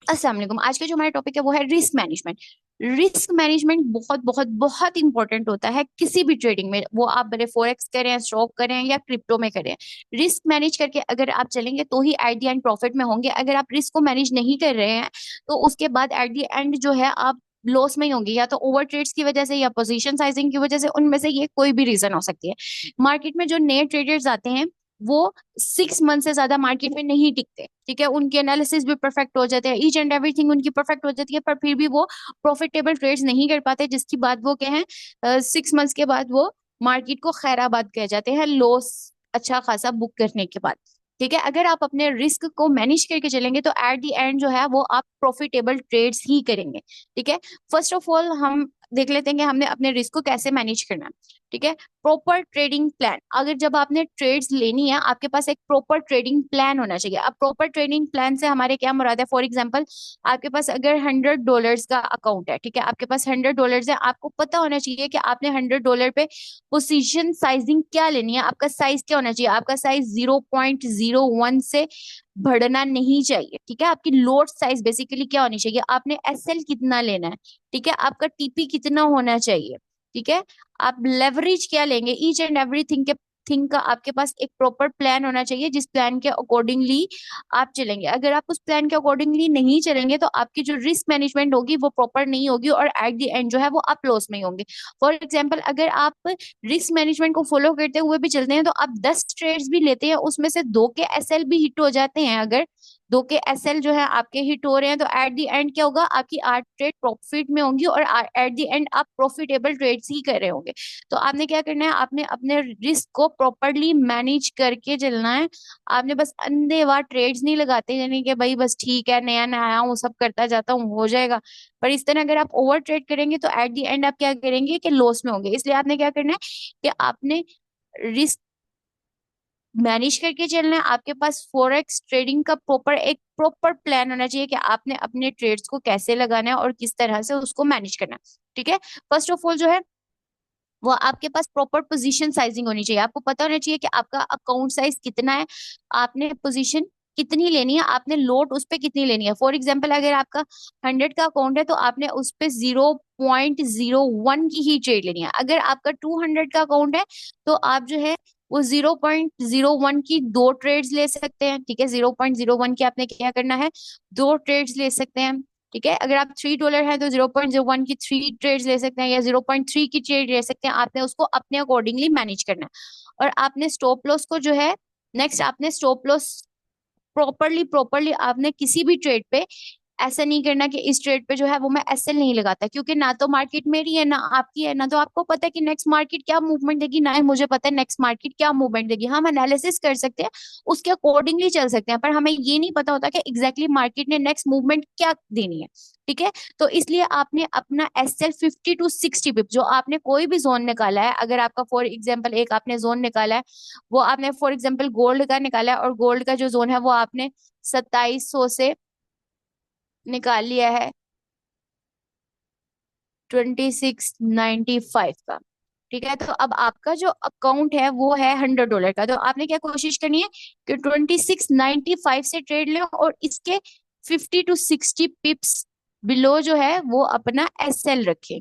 अस्सलाम वालेकुम। आज का जो हमारा टॉपिक है वो है रिस्क मैनेजमेंट। रिस्क मैनेजमेंट बहुत बहुत बहुत इंपॉर्टेंट होता है किसी भी ट्रेडिंग में, वो आप भले फॉरेक्स करें, स्टॉक करें या क्रिप्टो में करें। रिस्क मैनेज करके अगर आप चलेंगे तो ही एट द एंड प्रॉफिट में होंगे। अगर आप रिस्क को मैनेज नहीं कर रहे हैं तो उसके बाद एट द एंड जो है आप लॉस में ही होंगे, या तो ओवर ट्रेड्स की वजह से या पोजीशन साइजिंग की वजह से। उनमें से ये कोई भी रीजन हो सकती है। मार्केट में जो नए ट्रेडर्स आते हैं वो 6 मंथ से ज्यादा मार्केट में नहीं टिकते, ठीक है। उनके एनालिसिस भी परफेक्ट हो जाते हैं, ईच एंड एवरीथिंग उनकी परफेक्ट हो जाती है, पर फिर भी वो प्रॉफिटेबल ट्रेड्स नहीं कर पाते, जिसकी बात वो कहें 6 मंथ्स के बाद वो मार्केट को खैराबाद कह जाते हैं, लॉस अच्छा खासा बुक करने के बाद। ठीक है, अगर आप अपने रिस्क को मैनेज करके चलेंगे तो एट द एंड जो है वो आप प्रॉफिटेबल ट्रेड्स ही करेंगे। ठीक है, फर्स्ट ऑफ ऑल हम देख लेते हैं कि हमने अपने रिस्क को कैसे मैनेज करना है। ठीक है, प्रॉपर ट्रेडिंग प्लान। अगर जब आपने ट्रेड्स लेनी है आपके पास एक प्रॉपर ट्रेडिंग प्लान होना चाहिए। अब प्रॉपर ट्रेडिंग प्लान से हमारे क्या मुराद है? फॉर एग्जांपल, आपके पास अगर $100 का अकाउंट है, ठीक है, आपके पास $100 है, आपको पता होना चाहिए कि आपने $100 पे पोजीशन साइजिंग क्या लेनी है। आपका साइज क्या होना चाहिए? आपका साइज 0.01 से बढ़ना नहीं चाहिए। ठीक है, आपकी लोड साइज बेसिकली क्या होनी चाहिए? आपने एसएल कितना लेना है, ठीक है, आपका टीपी कितना होना चाहिए, ठीक है, आप लेवरेज क्या लेंगे, ईच एंड एवरीथिंग के थिंग का आपके पास एक प्रॉपर प्लान होना चाहिए, जिस प्लान के अकॉर्डिंगली आप चलेंगे। अगर आप उस प्लान के अकॉर्डिंगली नहीं चलेंगे तो आपकी जो रिस्क मैनेजमेंट होगी वो प्रॉपर नहीं होगी और एट द एंड जो है वो आप लॉस में ही होंगे। फॉर एग्जाम्पल, अगर आप रिस्क मैनेजमेंट को फॉलो करते हुए भी चलते हैं तो आप 10 ट्रेड्स भी लेते हैं, उसमें से दो के एसएल भी हिट हो जाते हैं। अगर दो के एसएल जो है आपके हिट हो रहे हैं तो एट द एंड क्या होगा? आपकी 8 ट्रेड प्रॉफिट में होंगी और एट द एंड आप प्रॉफिटेबल ट्रेड्स ही कर रहे होंगे। तो आपने क्या करना है? आपने अपने रिस्क को प्रॉपरली मैनेज करके चलना है। आपने बस अंधेवाह ट्रेड्स नहीं लगाते, यानी कि भाई बस ठीक है, नया नया आया हूँ, सब करता जाता हूँ, हो जाएगा। पर इस तरह अगर आप ओवर ट्रेड करेंगे तो एट द एंड आप क्या करेंगे कि लॉस में होंगे। इसलिए आपने क्या करना है कि आपने रिस्क मैनेज करके चलना है। आपके पास फॉरेक्स ट्रेडिंग का प्रॉपर प्लान होना चाहिए कि आपने अपने ट्रेड्स को कैसे लगाना है और किस तरह से उसको मैनेज करना है। ठीक है, फर्स्ट ऑफ ऑल जो है वो आपके पास प्रॉपर पोजीशन साइजिंग होनी चाहिए। आपको पता होना चाहिए कि आपका अकाउंट साइज कितना है, आपने पोजीशन कितनी लेनी है, आपने लोड उस पे कितनी लेनी है। फॉर एग्जाम्पल, अगर आपका 100 का अकाउंट है तो आपने उस पे 0.01 की ही ट्रेड लेनी है। अगर आपका 200 का अकाउंट है तो आप जो है वो 0.01 की दो ट्रेड्स ले सकते हैं। ठीक है, 0.01 की आपने क्या करना है? दो ट्रेड्स ले सकते हैं। ठीक है, अगर आप $3 है तो 0.01 की 3 ट्रेड्स ले सकते हैं या 0.3 की ट्रेड ले सकते हैं। आपने उसको अपने अकॉर्डिंगली मैनेज करना है। और आपने स्टॉप लॉस को जो है, नेक्स्ट आपने स्टॉप लॉस प्रॉपरली प्रॉपरली आपने किसी भी ट्रेड पे ऐसा नहीं करना कि इस ट्रेड पे जो है वो मैं एसएल नहीं लगाता, क्योंकि ना तो मार्केट मेरी है ना आपकी है, ना तो आपको पता है कि नेक्स्ट मार्केट क्या मूवमेंट देगी, ना ही मुझे पता है नेक्स्ट मार्केट क्या मूवमेंट देगी। हम एनालिसिस कर सकते हैं, उसके अकॉर्डिंगली चल सकते हैं, पर हमें ये नहीं पता होता कि एग्जैक्टली मार्केट ने नेक्स्ट मूवमेंट क्या देनी है। ठीक है, तो इसलिए आपने अपना एसएल 50 to 60 पिप, जो आपने कोई भी जोन निकाला है, अगर आपका फॉर एग्जाम्पल एक आपने जोन निकाला है, वो आपने फॉर एग्जाम्पल गोल्ड का निकाला है और गोल्ड का जो जोन है वो आपने 2700 से निकाल लिया है 2695 का। ठीक है, तो अब आपका जो अकाउंट है वो है $100 का, तो आपने क्या कोशिश करनी है कि 2695 से ट्रेड लें और इसके 50 to 60 पिप्स बिलो जो है वो अपना एसएल रखें।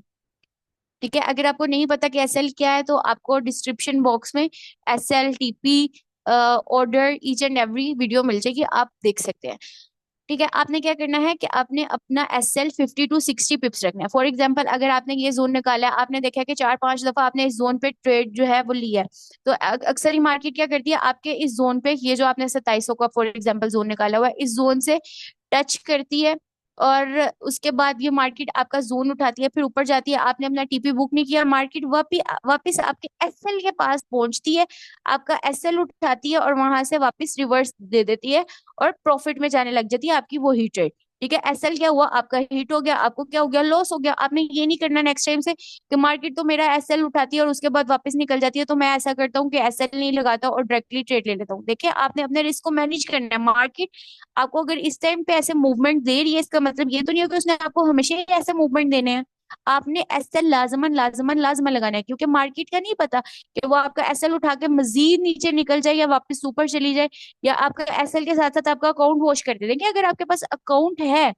ठीक है, अगर आपको नहीं पता कि एसएल क्या है तो आपको डिस्क्रिप्शन बॉक्स में SL TP order each and every video मिल जाएगी, आप देख सकते हैं। ठीक है, आपने क्या करना है कि आपने अपना एसएल 50 to 60 पिप्स रखना है। फॉर एग्जांपल, अगर आपने ये जोन निकाला है, आपने देखा है कि 4-5 दफा आपने इस जोन पे ट्रेड जो है वो लिया है, तो अक्सर ही मार्केट क्या करती है, आपके इस जोन पे, ये जो आपने 2700 का फॉर एग्जांपल जोन निकाला हुआ है, इस जोन से टच करती है और उसके बाद ये मार्केट आपका जोन उठाती है, फिर ऊपर जाती है। आपने अपना टीपी बुक नहीं किया, मार्केट वापिस वापिस आपके एसएल के पास पहुंचती है, आपका एसएल उठाती है और वहां से वापस रिवर्स दे देती है और प्रॉफिट में जाने लग जाती है आपकी वो ही ट्रेड। ठीक है, एसएल क्या हुआ? आपका हिट हो गया, आपको क्या हो गया? लॉस हो गया। आपने ये नहीं करना नेक्स्ट टाइम से कि मार्केट तो मेरा एसएल उठाती है और उसके बाद वापस निकल जाती है, तो मैं ऐसा करता हूँ कि एसएल नहीं लगाता और डायरेक्टली ट्रेड ले लेता हूँ। देखिए, आपने अपने रिस्क को मैनेज करना है। मार्केट आपको अगर इस टाइम पे ऐसे मूवमेंट दे रही है, इसका मतलब ये तो नहीं हो कि उसने आपको हमेशा ही ऐसे मूवमेंट देने हैं। आपने एसएल लाजमन लाजमन लाजमन लगाना है, क्योंकि मार्केट का नहीं पता कि वो आपका एसएल उठा के मजीद नीचे निकल जाए या वापस ऊपर चली जाए, या आपका एसएल के साथ साथ आपका अकाउंट वॉश कर दे। देखिए, अगर आपके पास अकाउंट है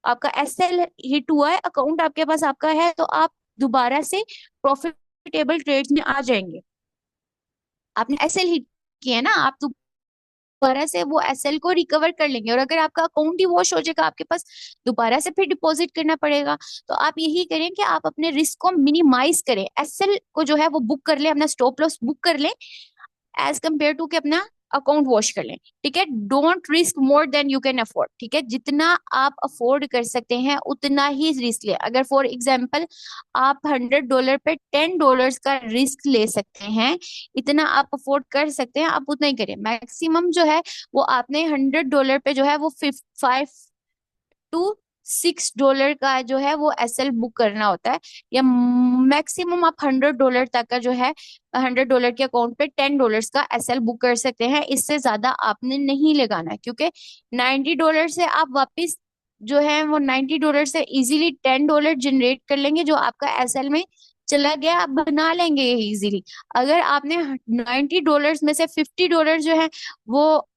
आपका एसएल हिट हुआ है, अकाउंट आपके पास आपका है, तो आप दोबारा से प्रॉफिटेबल ट्रेड्स में आ जाएंगे। आपने एसएल हिट किया है ना, आप दोबारा से वो एसएल को रिकवर कर लेंगे। और अगर आपका अकाउंट ही वॉश हो जाएगा, आपके पास दोबारा से फिर डिपॉजिट करना पड़ेगा। तो आप यही करें कि आप अपने रिस्क को मिनिमाइज करें, एसएल को जो है वो बुक कर ले, अपना स्टॉप लॉस बुक कर ले, एज कम्पेयर टू कि अपना अकाउंट वॉश कर लें। ठीक है, don't risk more than you can afford. ठीक है, जितना आप अफोर्ड कर सकते हैं उतना ही रिस्क ले। अगर फॉर एग्जाम्पल आप $100 पे $10 का रिस्क ले सकते हैं, इतना आप अफोर्ड कर सकते हैं, आप उतना ही करें। मैक्सिमम जो है वो आपने $100 पे जो है वो 5 to 6 डॉलर का जो है वो एसएल बुक करना होता है। या मैक्सिमम आप $100 तक का जो है, $100 के अकाउंट पे $10 का एसएल बुक कर सकते हैं। इससे ज्यादा आपने नहीं लगाना है, क्योंकि $90 से आप वापस जो है वो $90 से इजीली $10 जनरेट कर लेंगे, जो आपका एसएल में चला गया, आप बना लेंगे ये इजीली। अगर आपने $90 में से $50 जो है वो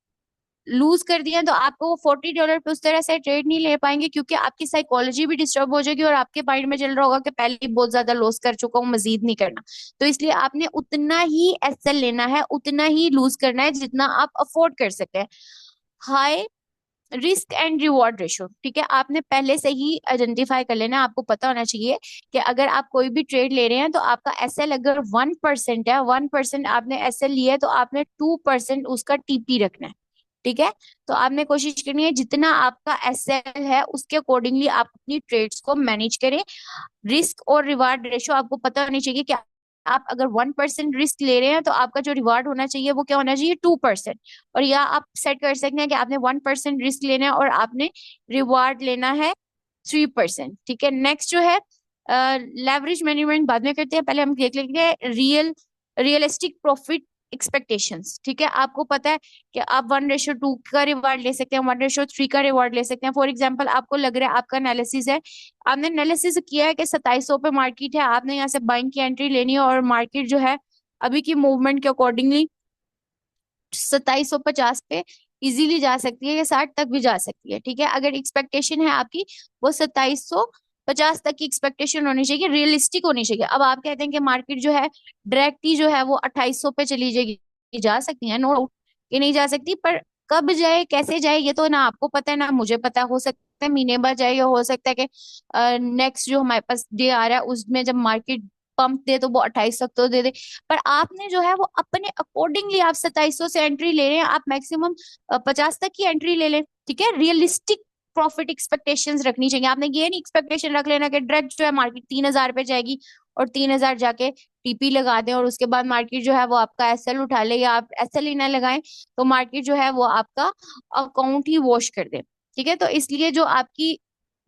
लूज कर दिया, तो आपको वो $40 पे उस तरह से ट्रेड नहीं ले पाएंगे, क्योंकि आपकी साइकोलॉजी भी डिस्टर्ब हो जाएगी और आपके माइंड में चल रहा होगा कि पहले ही बहुत ज्यादा लॉस कर चुका हूँ, मजीद नहीं करना। तो इसलिए आपने उतना ही एसएल लेना है, उतना ही लूज करना है जितना आप अफोर्ड कर सकते हैं। High risk and reward ratio, ठीक है, आपने पहले से ही आइडेंटिफाई कर लेना। आपको पता होना चाहिए कि अगर आप कोई भी ट्रेड ले रहे हैं तो आपका एसएल अगर 1% है, 1% आपने एसएल लिया है, तो आपने 2% उसका टीपी रखना है। ठीक है, तो आपने कोशिश करनी है जितना आपका एसएल है उसके अकॉर्डिंगली आप अपनी ट्रेड्स को मैनेज करें। रिस्क और रिवार्ड रेशो आपको पता होनी चाहिए कि आप अगर 1% रिस्क ले रहे हैं तो आपका जो रिवार्ड होना चाहिए वो क्या होना चाहिए, 2%। और या आप सेट कर सकते हैं कि आपने 1% रिस्क लेना है और आपने रिवार्ड लेना है 3%। ठीक है, नेक्स्ट जो है लेवरेज मैनेजमेंट बाद में करते हैं, पहले हम देख लेंगे रियलिस्टिक प्रॉफिट एक्सपेक्टेशंस। ठीक है, आपको पता है कि आप 1:2 का रिवार्ड ले सकते हैं, 1:3 का रिवार्ड ले सकते हैं। फॉर एग्जाम्पल आपको लग रहा है, आपका एनालिसिस है, आपने एनालिसिस किया है कि 2700 पे मार्केट है, आपने यहाँ से बाइंग की एंट्री लेनी है और मार्केट जो है अभी की मूवमेंट के अकॉर्डिंगली 2750 पे इजीली जा सकती है या 60 तक भी जा सकती है। ठीक है, अगर एक्सपेक्टेशन है आपकी वो 2750 तक की एक्सपेक्टेशन होनी चाहिए, रियलिस्टिक होनी चाहिए। अब आप कहते हैं कि मार्केट जो है डायरेक्ट ही जो है वो 2800 पे चली जाएगी, जा सकती है, नो डाउट कि नहीं जा सकती, पर कब जाए कैसे जाए ये तो ना आपको पता है ना मुझे पता है। हो सकता है महीने बाद जाए, या हो सकता है कि नेक्स्ट जो हमारे पास डे आ रहा है उसमें जब मार्केट पंप दे तो वो 28 तक तो दे दे। पर आपने जो है वो अपने अकॉर्डिंगली, आप 2700 से एंट्री ले रहे हैं, आप मैक्सिमम 50 तक की एंट्री ले लें। ठीक है, रियलिस्टिक प्रॉफिट एक्सपेक्टेशंस रखनी चाहिए। आपने ये नहीं एक्सपेक्टेशन रख लेना कि डायरेक्ट जो है मार्केट 3000 पे जाएगी और 3000 जाके टीपी लगा दें और उसके बाद मार्केट जो है वो आपका एसएल उठा ले, या आप एसएल ही ना लगाएं तो मार्केट जो है वो आपका अकाउंट ही वॉश कर दे। ठीक है, तो इसलिए जो आपकी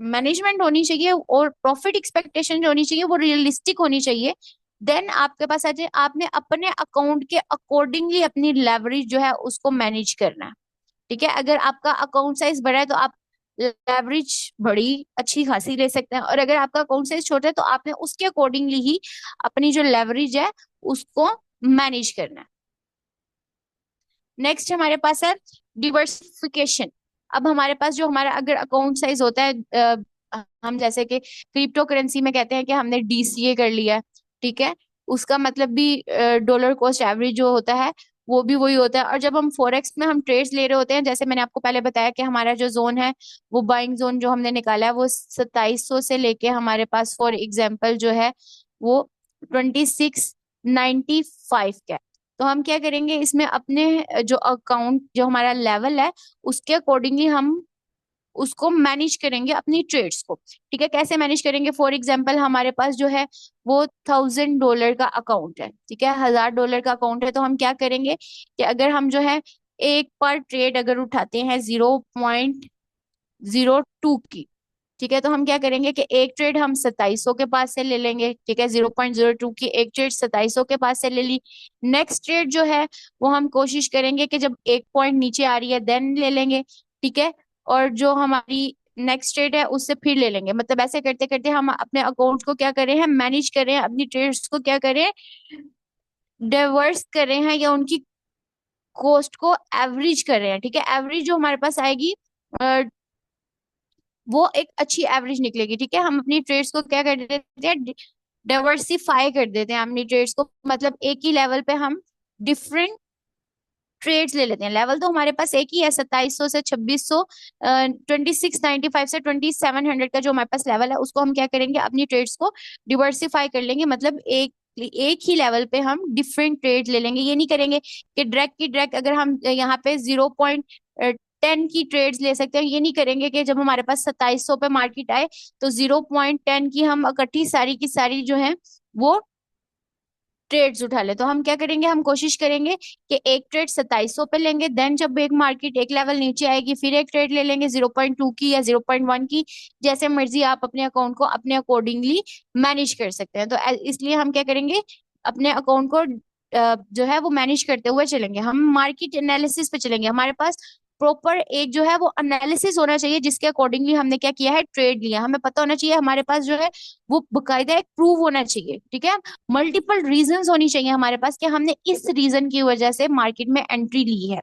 मैनेजमेंट होनी चाहिए और प्रॉफिट एक्सपेक्टेशन जो होनी चाहिए वो रियलिस्टिक होनी चाहिए। देन आपके पास आ जाए, आपने अपने अकाउंट के अकॉर्डिंगली अपनी लेवरेज जो है उसको मैनेज करना है। ठीक है, अगर आपका अकाउंट साइज बड़ा है तो आप लेवरेज बड़ी अच्छी खासी ले सकते हैं, और अगर आपका अकाउंट साइज छोटा है तो आपने उसके अकॉर्डिंगली ही अपनी जो लेवरेज है उसको मैनेज करना है। नेक्स्ट हमारे पास है डिवर्सिफिकेशन। अब हमारे पास जो हमारा अगर अकाउंट साइज होता है, हम जैसे कि क्रिप्टो करेंसी में कहते हैं कि हमने डीसीए कर लिया है। ठीक है, उसका मतलब भी डॉलर कॉस्ट एवरेज जो होता है वो भी वही होता है। और जब हम फॉरेक्स में हम ट्रेड्स ले रहे होते हैं, जैसे मैंने आपको पहले बताया कि हमारा जो जोन है वो बाइंग जोन जो हमने निकाला है वो 2700 से लेके हमारे पास फॉर एग्जाम्पल जो है वो 2695 का है। तो हम क्या करेंगे इसमें अपने जो अकाउंट जो हमारा लेवल है उसके अकॉर्डिंगली हम उसको मैनेज करेंगे अपनी ट्रेड्स को। ठीक है, कैसे मैनेज करेंगे, फॉर एग्जाम्पल हमारे पास जो है वो $1000 का अकाउंट है। ठीक है, $1000 का अकाउंट है, तो हम क्या करेंगे कि अगर हम जो है एक पर ट्रेड अगर उठाते हैं 0.02 की, ठीक है, तो हम क्या करेंगे कि एक ट्रेड हम 2700 के पास से ले लेंगे। ठीक है, 0.02 की एक ट्रेड 2700 के पास से ले ली। नेक्स्ट ट्रेड जो है वो हम कोशिश करेंगे कि जब एक पॉइंट नीचे आ रही है देन ले लेंगे। ठीक है, और जो हमारी नेक्स्ट ट्रेड है उससे फिर ले लेंगे। मतलब ऐसे करते करते हम अपने अकाउंट को क्या करें हैं, मैनेज करें, अपनी ट्रेड्स को क्या करें, डाइवर्स कर रहे हैं, या उनकी कॉस्ट को एवरेज कर रहे हैं। ठीक है, एवरेज जो हमारे पास आएगी वो एक अच्छी एवरेज निकलेगी। ठीक है, हम अपनी ट्रेड्स को क्या कर देते हैं, डाइवर्सिफाई कर देते हैं अपनी ट्रेड्स को, मतलब एक ही लेवल पे हम डिफरेंट ट्रेड्स ले लेते हैं। लेवल तो हमारे पास एक ही है, 2700 से 2600, 2695 से 2700 का जो हमारे पास लेवल है, उसको हम क्या करेंगे, अपनी ट्रेड्स को डिवर्सिफाई कर लेंगे। मतलब एक ही लेवल पे हम डिफरेंट ट्रेड ले लेंगे। ये नहीं करेंगे कि डायरेक्ट की डायरेक्ट अगर हम यहाँ पे 0.10 की ट्रेड्स ले सकते हैं, ये नहीं करेंगे कि जब हमारे पास 2700 पे मार्केट आए तो 0.10 की हम इकट्ठी सारी की सारी जो है वो ट्रेड्स उठा ले। तो हम क्या करेंगे, हम कोशिश करेंगे कि एक ट्रेड 2700 पे लेंगे, देन जब एक मार्केट एक लेवल नीचे आएगी फिर एक ट्रेड ले लेंगे 0.2 की या 0.1 की, जैसे मर्जी आप अपने अकाउंट को अपने अकॉर्डिंगली मैनेज कर सकते हैं। तो इसलिए हम क्या करेंगे, अपने अकाउंट को जो है वो मैनेज करते हुए चलेंगे। हम मार्केट एनालिसिस पे चलेंगे, हमारे पास प्रॉपर एक जो है वो एनालिसिस होना चाहिए जिसके अकॉर्डिंगली हमने क्या किया है, ट्रेड लिया। हमें पता होना चाहिए, हमारे पास जो है वो बकायदा एक प्रूव होना चाहिए। ठीक है, मल्टीपल रीजंस होनी चाहिए हमारे पास कि हमने इस रीजन की वजह से मार्केट में एंट्री ली है।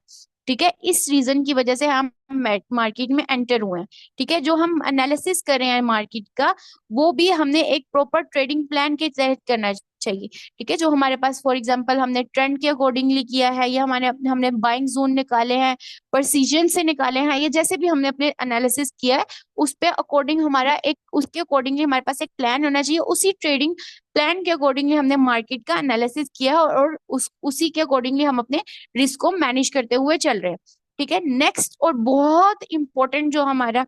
ठीक है, इस रीजन की वजह से हम मार्केट में एंटर हुए हैं। ठीक है, जो हम एनालिसिस कर रहे हैं मार्केट का, वो भी हमने एक प्रॉपर ट्रेडिंग प्लान के तहत करना चाहिए। ठीक है, जो हमारे पास फॉर एग्जांपल हमने ट्रेंड के अकॉर्डिंगली किया है, या हमारे हमने बाइंग जोन निकाले हैं, प्रेसिजन से निकाले हैं, ये जैसे भी हमने अपने एनालिसिस किया है उस पे अकॉर्डिंग हमारा एक, उसके अकॉर्डिंगली हमारे पास एक प्लान होना चाहिए। उसी ट्रेडिंग प्लान के अकॉर्डिंगली हमने मार्केट का एनालिसिस किया है, और उसी के अकॉर्डिंगली हम अपने रिस्क को मैनेज करते हुए चल रहे हैं। ठीक है, नेक्स्ट और बहुत इंपॉर्टेंट जो हमारा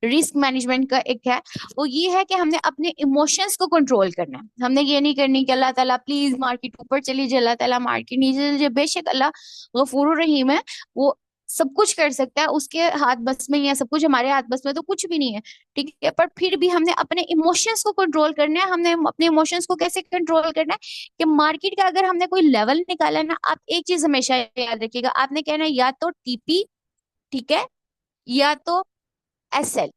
रिस्क मैनेजमेंट का एक है, वो ये है कि हमने अपने इमोशंस को कंट्रोल करना है। हमने ये नहीं करनी कि अल्लाह ताला प्लीज मार्केट ऊपर चली जाए, अल्लाह ताला मार्केट नीचे चली जाए। बेशक अल्लाह गफूर रहीम है, वो सब कुछ कर सकता है, उसके हाथ बस में ही है सब कुछ, हमारे हाथ बस में तो कुछ भी नहीं है। ठीक है, पर फिर भी हमने अपने इमोशंस को कंट्रोल करना है। हमने अपने इमोशंस को कैसे कंट्रोल करना है, कि मार्केट का अगर हमने कोई लेवल निकाला है ना, आप एक चीज हमेशा याद रखिएगा, आपने कहना है या तो टीपी, ठीक है, या तो एसएल,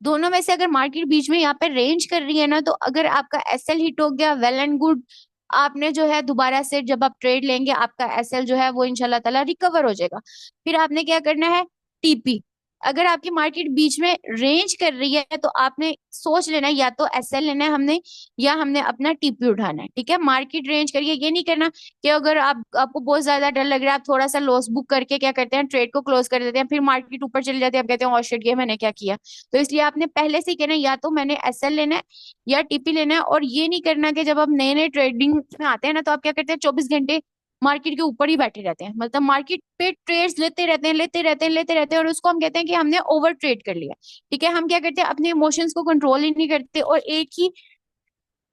दोनों में से अगर मार्केट बीच में यहाँ पे रेंज कर रही है ना, तो अगर आपका एसएल हिट हो गया, वेल एंड गुड, आपने जो है दोबारा से जब आप ट्रेड लेंगे आपका एसएल जो है वो इंशाल्लाह ताला रिकवर हो जाएगा। फिर आपने क्या करना है, टीपी, अगर आपकी मार्केट बीच में रेंज कर रही है तो आपने सोच लेना है या तो एसएल लेना है हमने, या हमने अपना टीपी उठाना है। ठीक है, मार्केट रेंज करिए, ये नहीं करना कि अगर आपको बहुत ज्यादा डर लग रहा है, आप थोड़ा सा लॉस बुक करके क्या करते हैं, ट्रेड को क्लोज कर देते हैं, फिर मार्केट ऊपर चले जाते हैं, आप कहते हैं, "ओह शिट, ये मैंने क्या किया"। तो इसलिए आपने पहले से ही कहना है या तो मैंने एसएल लेना है या टीपी लेना है। और ये नहीं करना कि जब आप नए नए ट्रेडिंग में आते हैं ना, तो आप क्या करते हैं, 24 घंटे मार्केट के ऊपर ही बैठे रहते हैं, मतलब मार्केट पे ट्रेड्स लेते रहते हैं, लेते रहते हैं, लेते रहते हैं, और उसको हम कहते हैं कि हमने ओवर ट्रेड कर लिया। ठीक है, हम क्या करते हैं, अपने इमोशंस को कंट्रोल ही नहीं करते, और एक ही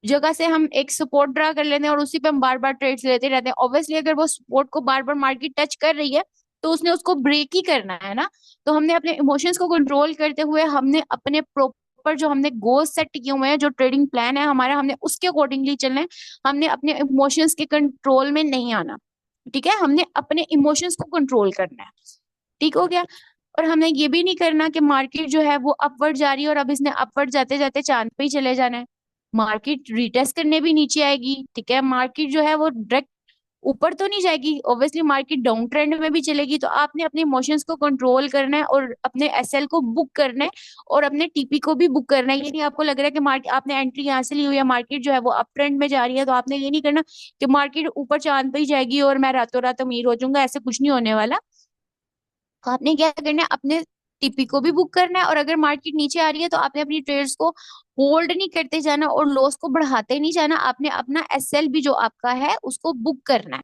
जगह से हम एक सपोर्ट ड्रा कर लेते हैं और उसी पे हम बार बार ट्रेड्स लेते रहते हैं। ऑब्वियसली अगर वो सपोर्ट को बार बार मार्केट टच कर रही है तो उसने उसको ब्रेक ही करना है ना। तो हमने अपने इमोशंस को कंट्रोल करते हुए, हमने अपने प्रॉपर जो हमने गोल सेट किए हुए हैं, जो ट्रेडिंग प्लान है हमारा, हमने उसके अकॉर्डिंगली चलना है। हमने अपने इमोशंस के कंट्रोल में नहीं आना। ठीक है, हमने अपने इमोशंस को कंट्रोल करना है। ठीक हो गया। और हमें ये भी नहीं करना कि मार्केट जो है वो अपवर्ड जा रही है और अब इसने अपवर्ड जाते जाते चांद पे ही चले जाना है। मार्केट रिटेस्ट करने भी नीचे आएगी। ठीक है, मार्केट जो है वो डायरेक्ट ऊपर तो नहीं जाएगी, ऑब्वियसली मार्केट डाउन ट्रेंड में भी चलेगी। तो आपने अपने इमोशंस को कंट्रोल करना है और अपने एसएल को बुक करना है और अपने टीपी को भी बुक करना है। ये नहीं आपको लग रहा है कि मार्केट, आपने एंट्री यहाँ से ली हुई है, मार्केट जो है वो अप ट्रेंड में जा रही है, तो आपने ये नहीं करना कि मार्केट ऊपर चांद पे ही जाएगी और मैं रातों रात अमीर हो जाऊंगा, ऐसे कुछ नहीं होने वाला। तो आपने क्या करना है, अपने टीपी को भी बुक करना है, और अगर मार्केट नीचे आ रही है तो आपने अपनी ट्रेड्स को होल्ड नहीं करते जाना और लॉस को बढ़ाते नहीं जाना। आपने अपना एसएल भी जो आपका है उसको बुक करना है।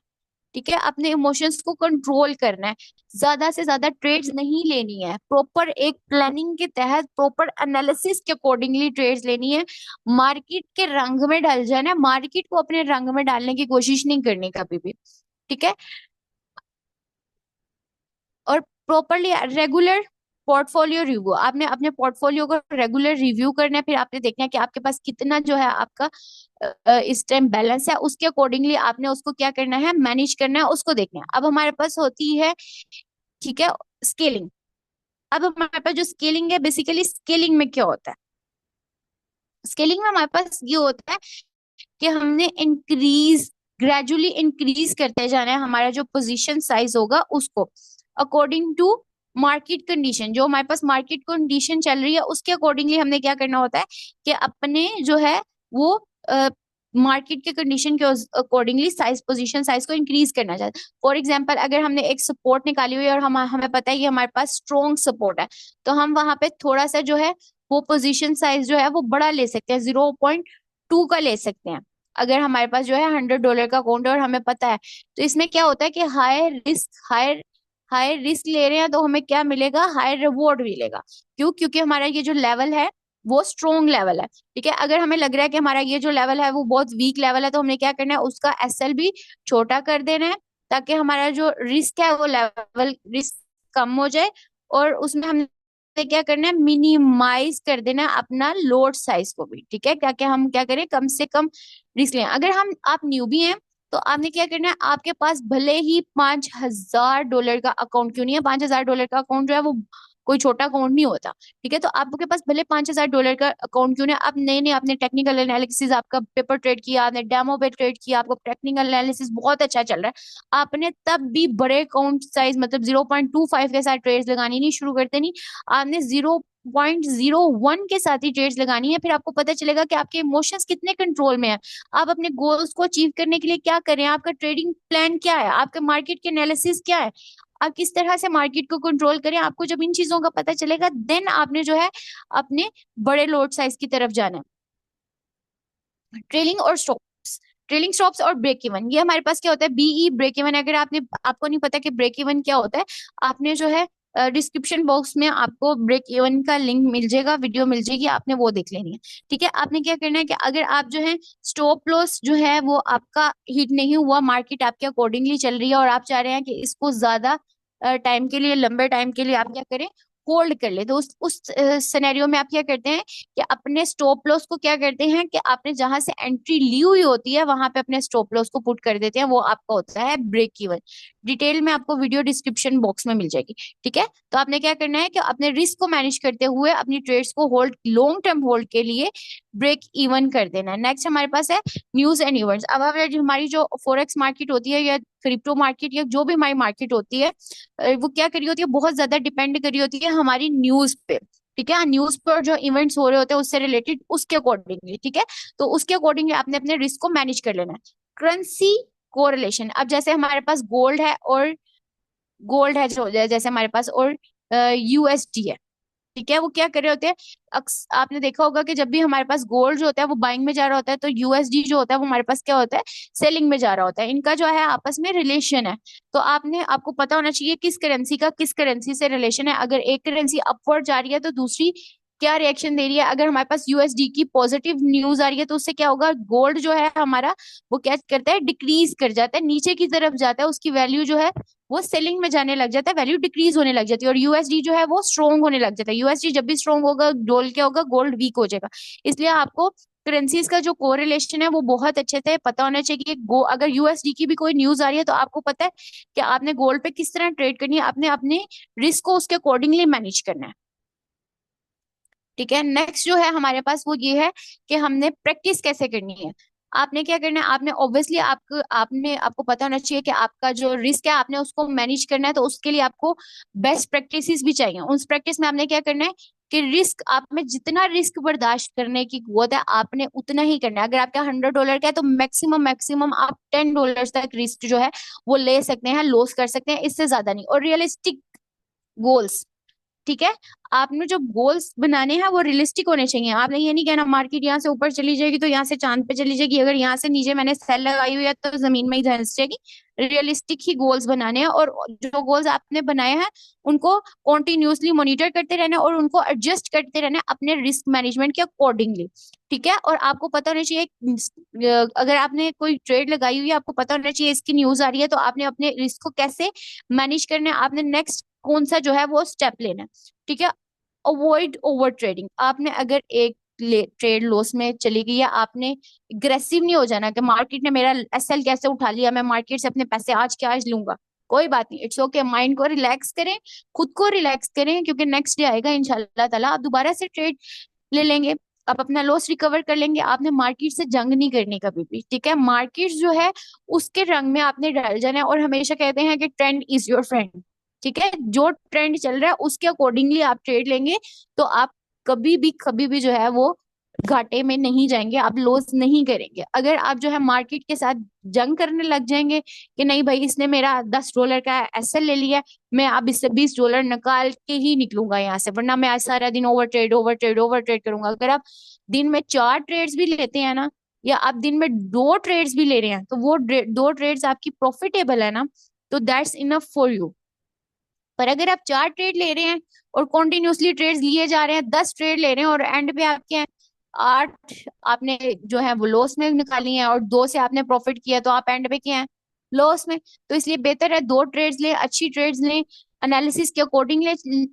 ठीक है, अपने इमोशंस को कंट्रोल करना है, ज्यादा से ज्यादा ट्रेड्स नहीं लेनी है, प्रॉपर एक प्लानिंग के तहत प्रॉपर एनालिसिस के अकॉर्डिंगली ट्रेड्स लेनी है। मार्केट के रंग में ढल जाना है, मार्केट को अपने रंग में डालने की कोशिश नहीं करनी कभी भी। ठीक है, और प्रॉपरली रेगुलर पोर्टफोलियो रिव्यू, आपने अपने पोर्टफोलियो को रेगुलर रिव्यू करना है। फिर आपने देखना है कि आपके पास कितना जो है आपका इस टाइम बैलेंस है, उसके अकॉर्डिंगली आपने उसको क्या करना है, मैनेज करना है, उसको देखना है। अब हमारे पास होती है, ठीक है, स्केलिंग। अब हमारे पास जो स्केलिंग है, बेसिकली स्केलिंग में क्या होता है, स्केलिंग में हमारे पास ये होता है कि हमने इंक्रीज, ग्रेजुअली इंक्रीज करते जाना है हमारा जो पोजीशन साइज होगा उसको, अकॉर्डिंग टू मार्केट कंडीशन, जो हमारे पास मार्केट कंडीशन चल रही है उसके अकॉर्डिंगली हमने क्या करना होता है कि अपने जो है वो मार्केट के कंडीशन के अकॉर्डिंगली साइज, पोजीशन साइज को इंक्रीज करना चाहते हैं। फॉर एग्जांपल अगर हमने एक सपोर्ट निकाली हुई है और हम हमें पता है कि हमारे पास स्ट्रॉन्ग सपोर्ट है, तो हम वहां पे थोड़ा सा जो है वो पोजीशन साइज जो है वो बड़ा ले सकते हैं, 0.2 का ले सकते हैं। अगर हमारे पास जो है $100 का अकाउंट है और हमें पता है, तो इसमें क्या होता है कि हाई रिस्क ले रहे हैं तो हमें क्या मिलेगा, हाई रिवॉर्ड मिलेगा। क्यों? क्योंकि हमारा ये जो लेवल है वो स्ट्रोंग लेवल है। ठीक है, अगर हमें लग रहा है कि हमारा ये जो लेवल है वो बहुत वीक लेवल है, तो हमने क्या करना है, उसका एसएल भी छोटा कर देना है, ताकि हमारा जो रिस्क है वो लेवल रिस्क कम हो जाए। और उसमें हमने क्या करना है, मिनिमाइज कर देना है अपना लोड साइज को भी। ठीक है, ताकि हम क्या करें, कम से कम रिस्क लें। अगर हम आप न्यूबी हैं तो आपने क्या करना है, आपके पास भले ही $5,000 का अकाउंट क्यों नहीं है, $5,000 का अकाउंट जो है वो कोई छोटा अकाउंट नहीं होता। ठीक है, तो आपके पास भले $5,000 का अकाउंट क्यों नहीं है, आप नए नए आपने टेक्निकल एनालिसिस, आपका पेपर ट्रेड किया, आपने डेमो पे ट्रेड किया, आपको टेक्निकल एनालिसिस बहुत अच्छा चल रहा है, आपने तब भी बड़े अकाउंट साइज मतलब 0.25 के साथ ट्रेड्स लगानी नहीं, शुरू करते नहीं, आपने 0.01 के साथ ही ट्रेड्स लगानी है। फिर आपको पता चलेगा कि आपके इमोशंस कितने कंट्रोल में है, आप अपने गोल्स को अचीव करने के लिए क्या करें, आपका ट्रेडिंग प्लान क्या है, आपका मार्केट के एनालिसिस क्या है, आप किस तरह से मार्केट को कंट्रोल करें। आपको जब इन चीजों का पता चलेगा, देन आपने जो है अपने बड़े लॉट साइज की तरफ जाना है। ट्रेलिंग और स्टॉप्स, ट्रेलिंग स्टॉप्स और ब्रेक इवन, ये हमारे पास क्या होता है, बीई ब्रेक इवन। अगर आपने आपको नहीं पता कि ब्रेक इवन क्या होता है, आपने जो है डिस्क्रिप्शन बॉक्स में आपको ब्रेक इवन का लिंक मिल जाएगा, वीडियो मिल जाएगी, आपने वो देख लेनी है। ठीक है, आपने क्या करना है कि अगर आप जो है स्टॉप लॉस जो है वो आपका हिट नहीं हुआ, मार्केट आपके अकॉर्डिंगली चल रही है और आप चाह रहे हैं कि इसको ज्यादा टाइम के लिए, लंबे टाइम के लिए आप क्या करें, होल्ड कर ले, तो उस सिनेरियो में आप क्या करते हैं कि अपने स्टॉप लॉस को क्या करते हैं कि आपने जहां से एंट्री ली हुई होती है वहां पे अपने स्टॉप लॉस को पुट कर देते हैं, वो आपका होता है ब्रेक इवन। डिटेल में आपको वीडियो डिस्क्रिप्शन बॉक्स में मिल जाएगी। ठीक है, तो आपने क्या करना है कि अपने रिस्क को मैनेज करते हुए अपनी ट्रेड्स को होल्ड, लॉन्ग टर्म होल्ड के लिए ब्रेक इवन कर देना है। नेक्स्ट हमारे पास है न्यूज एंड इवेंट्स। अब हमारी जो फॉरेक्स मार्केट होती है या क्रिप्टो मार्केट या जो भी हमारी मार्केट होती है, वो क्या करी होती है, बहुत ज्यादा डिपेंड करी होती है हमारी न्यूज पे। ठीक है, न्यूज पर जो इवेंट्स हो रहे होते हैं उससे रिलेटेड, उसके अकॉर्डिंगली। ठीक है, तो उसके अकॉर्डिंगली आपने अपने रिस्क को मैनेज कर लेना है। करेंसी कोरिलेशन, अब जैसे हमारे पास गोल्ड है और गोल्ड है जो जैसे हमारे पास और यूएसडी है। ठीक है, वो क्या कर रहे होते हैं, आपने देखा होगा कि जब भी हमारे पास गोल्ड जो होता है वो बाइंग में जा रहा होता है, तो यूएसडी जो होता है वो हमारे पास क्या होता है, सेलिंग में जा रहा होता है। इनका जो है आपस में रिलेशन है, तो आपको पता होना चाहिए किस करेंसी का किस करेंसी से रिलेशन है। अगर एक करेंसी अपवर्ड जा रही है तो दूसरी क्या रिएक्शन दे रही है। अगर हमारे पास यूएसडी की पॉजिटिव न्यूज आ रही है तो उससे क्या होगा, गोल्ड जो है हमारा वो क्या करता है, डिक्रीज कर जाता है, नीचे की तरफ जाता है, उसकी वैल्यू जो है वो सेलिंग में जाने लग जाता है, वैल्यू डिक्रीज होने लग जाती है, और यूएसडी जो है वो स्ट्रोंग होने लग जाता है। यूएसडी जब भी स्ट्रोंग होगा, डोल क्या होगा, गोल्ड वीक हो जाएगा। इसलिए आपको करेंसीज का जो कोरिलेशन है वो बहुत अच्छे से पता होना चाहिए। गो अगर यूएसडी की भी कोई न्यूज आ रही है तो आपको पता है कि आपने गोल्ड पे किस तरह ट्रेड करनी है, आपने अपने रिस्क को उसके अकॉर्डिंगली मैनेज करना है। ठीक है, नेक्स्ट जो है हमारे पास वो ये है कि हमने प्रैक्टिस कैसे करनी है। आपने क्या करना है, आपने ऑब्वियसली आपको पता होना चाहिए कि आपका जो रिस्क है आपने उसको मैनेज करना है, तो उसके लिए आपको बेस्ट प्रैक्टिसेस भी चाहिए। उस प्रैक्टिस में आपने क्या करना है कि रिस्क, आप में जितना रिस्क बर्दाश्त करने की कुवत है आपने उतना ही करना है। अगर आपका $100 का है तो मैक्सिमम मैक्सिमम आप $10 तक रिस्क जो है वो ले सकते हैं, लॉस कर सकते हैं, इससे ज्यादा नहीं। और रियलिस्टिक गोल्स, ठीक है, आपने जो गोल्स बनाने हैं वो रियलिस्टिक होने चाहिए। आपने ये नहीं कहना मार्केट यहाँ से ऊपर चली जाएगी तो यहाँ से चांद पे चली जाएगी, अगर यहाँ से नीचे मैंने सेल लगाई हुई है तो जमीन में ही धंस जाएगी। रियलिस्टिक ही गोल्स बनाने हैं, और जो गोल्स आपने बनाए हैं उनको कॉन्टिन्यूसली मॉनिटर करते रहना है और उनको एडजस्ट करते रहना है अपने रिस्क मैनेजमेंट के अकॉर्डिंगली। ठीक है, और आपको पता होना चाहिए अगर आपने कोई ट्रेड लगाई हुई है, आपको पता होना चाहिए इसकी न्यूज आ रही है तो आपने अपने रिस्क को कैसे मैनेज करना है, आपने नेक्स्ट कौन सा जो है वो स्टेप लेना है। ठीक है, अवॉइड ओवर ट्रेडिंग। आपने अगर एक ट्रेड लॉस में चली गई है, आपने एग्रेसिव नहीं हो जाना कि मार्केट ने मेरा एसएल कैसे उठा लिया, मैं मार्केट से अपने पैसे आज के आज लूंगा। कोई बात नहीं, इट्स ओके, माइंड को रिलैक्स करें, खुद को रिलैक्स करें, क्योंकि नेक्स्ट डे आएगा इंशाल्लाह ताला, आप दोबारा से ट्रेड ले लेंगे, आप अपना लॉस रिकवर कर लेंगे। आपने मार्केट से जंग नहीं करनी कभी भी। ठीक है, मार्केट जो है उसके रंग में आपने डाल जाना है, और हमेशा कहते हैं कि ट्रेंड इज योर फ्रेंड। ठीक है, जो ट्रेंड चल रहा है उसके अकॉर्डिंगली आप ट्रेड लेंगे, तो आप कभी भी जो है वो घाटे में नहीं जाएंगे, आप लॉस नहीं करेंगे। अगर आप जो है मार्केट के साथ जंग करने लग जाएंगे कि नहीं भाई इसने मेरा $10 का एसएल ले लिया, मैं अब इससे $20 निकाल के ही निकलूंगा यहाँ से, वरना मैं आज सारा दिन ओवर ट्रेड करूंगा। अगर आप दिन में 4 ट्रेड्स भी लेते हैं ना, या आप दिन में 2 ट्रेड्स भी ले रहे हैं, तो वो 2 ट्रेड्स आपकी प्रॉफिटेबल है ना, तो दैट्स इनफ फॉर यू। पर अगर आप 4 ट्रेड ले रहे हैं और कॉन्टिन्यूसली ट्रेड्स लिए जा रहे हैं, 10 ट्रेड ले रहे हैं और एंड पे आपके 8 आपने जो है वो लॉस में निकाली है और 2 से आपने प्रॉफिट किया, तो आप एंड पे क्या है, लॉस में। तो इसलिए बेहतर है 2 ट्रेड्स लें, अच्छी ट्रेड्स लें, एनालिसिस के अकॉर्डिंग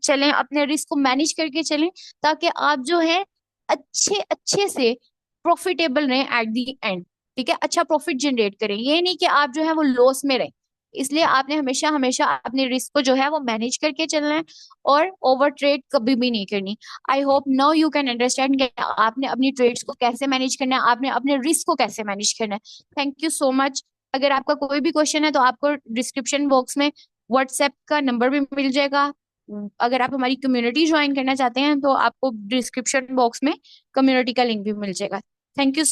चलें, अपने रिस्क को मैनेज करके चलें, ताकि आप जो है अच्छे अच्छे से प्रॉफिटेबल रहें एट दी एंड। ठीक है, अच्छा प्रॉफिट जनरेट करें, ये नहीं कि आप जो है वो लॉस में रहें। इसलिए आपने हमेशा हमेशा अपने रिस्क को जो है वो मैनेज करके चलना है, और ओवर ट्रेड कभी भी नहीं करनी। I hope now you can understand कि आपने अपनी ट्रेड्स को कैसे मैनेज करना है, आपने अपने रिस्क को कैसे मैनेज करना है। Thank you so much. अगर आपका कोई भी क्वेश्चन है तो आपको डिस्क्रिप्शन बॉक्स में व्हाट्सएप का नंबर भी मिल जाएगा। अगर आप हमारी कम्युनिटी ज्वाइन करना चाहते हैं तो आपको डिस्क्रिप्शन बॉक्स में कम्युनिटी का लिंक भी मिल जाएगा। Thank you so